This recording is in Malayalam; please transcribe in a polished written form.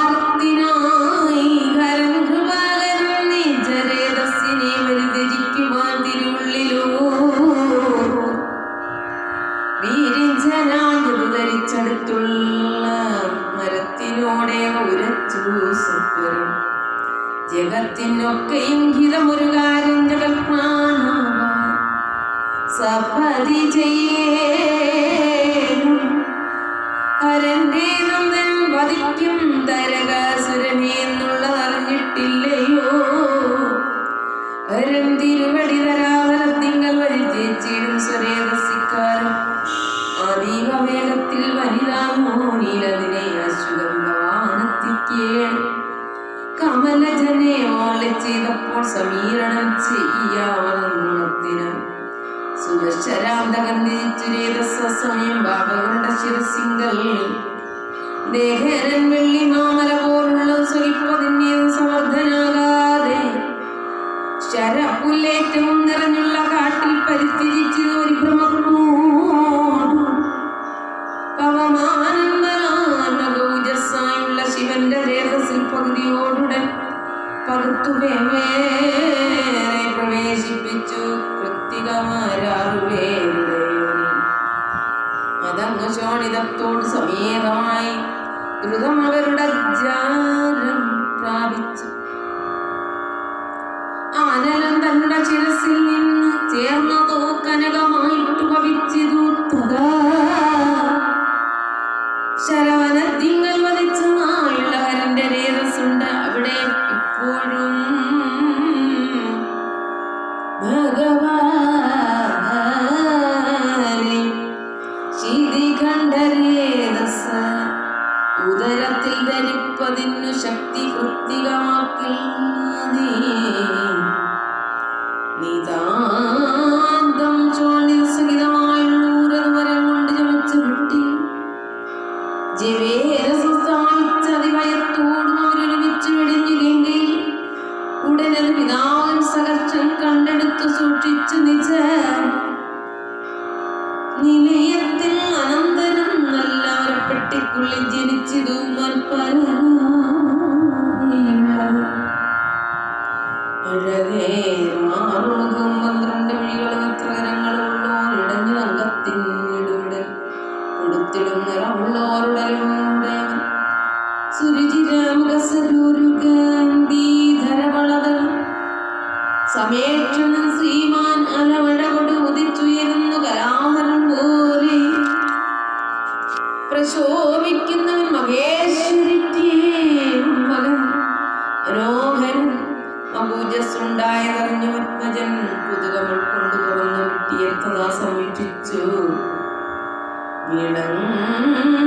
ഉപകാരത്തിനായി കരൻ കൃപാകരൻ ഉരച്ചു സത്വരം ജഗത്തിനൊക്കെയും ഹിതമൊരു കാര്യം ജഗത്പ്രാണവാൻ സപതി ചെയ്യേണം ഹരന്റെ നന്ദൻ വധിക്കും തരകാസുരനെ എന്നുള്ളത് അറിഞ്ഞിട്ടില്ലയോ ഹരം തിരുവടി തരാഹരത്തിങ്കൽ വലിച്ചേച്ചിടും സ്വരേതസിക്കാരം അതീവ വേഗത്തിൽ വനിതാമോ നീലതിനെ അശ്വതം ഭവാനെത്തിക്കേണം കമലജനെ വാളി ചെയ്തപ്പോൾ സമീരണം ചെയ്യാവുന്നതിന് സുദർശരാന്തകൻ തിരിച്ചുരേതസ്വയം ബാബകളുടെ ശിരസിങ്കൽ ദേഹരൻ വെള്ളി മാമല പോലുള്ള സ്വൽപ്പതിന്യ സമർത്ഥനാകാതെ ശരപ്പുല്ലേറ്റവും നിറഞ്ഞുള്ള കാട്ടിൽ പരിത്തിരിച്ച് ഒരു ഭ്രമക്കൂടും പവമാനന്ദനാനഗൗജസ്സായുള്ള ശിവന്റെ രേതസിൽ പകുതിയോടുടൻ പകുത്തുവേറെ പ്രവേശിപ്പിച്ചു കൃത്തികമാരാറുപേരുടെ അതങ്ങ് ശോണിതത്തോട് സമേതമായി ദ്രുതം അവരുടെ ജാലം പ്രാപിച്ചു ആനലം തന്റെ ശിരസിൽ നിന്ന് ചേർന്നതോ കനകമായിട്ട് ഭവിച്ചിതു ശരവനത്തിങ്കൽ വധിച്ച നാളുള്ളവരന്റെ രേതസുണ്ട് അവിടെ ഇപ്പോഴും ഭഗവാനെ ശിതികണ്ഠരേതസ ഉദരത്തിൽ ധരിപ്പതിനു ശക്തി കൃത്തികമാക്കിൽ നിതാന്തം ചോണിസഹിതമായുള്ളൂരവരം കൊണ്ട് ചമച്ചു വിട്ടി ജവേരസമായിച്ചതിഭയത്തോടും അവരൊരുമിച്ച് വെടിഞ്ഞില്ലെങ്കിൽ ഉടനത് പിതാവൻ സകർഷം കണ്ടെടുത്ത് സൂക്ഷിച്ചു നിജ നിലയത്തിൽ അനന്തരം നല്ലവരെ പെട്ടിക്കുള്ളിൽ ജനിച്ചിതു അഴകേ മാറുമുഖവും 12 വിഴികളും എത്ര കരങ്ങളുള്ളോർ ഇടഞ്ഞു അംഗത്തിനിടുവിടൽ കൊടുത്തിടും നിറമുള്ളോരുടലുടെ സുരുചിരമുഖസരൂരുഗന്ധീധരവളകൾ സമേക്ഷണം ശ്രീമാൻ അലവഴ കൊണ്ട് ഉദിച്ചുയരുന്നു കലാമരം പോലെ പ്രശോഭിക്കുന്നവൻ മഹേശ്വരിക്ക് മകൻ മനോഹരൻ അബൂജസ്സുണ്ടായതറിഞ്ഞു പത്മജൻ കുതുകം ഉൾക്കൊണ്ട് തുറന്നു കിട്ടിയെത്തതാ സമീക്ഷിച്ചു വിളങ്ങ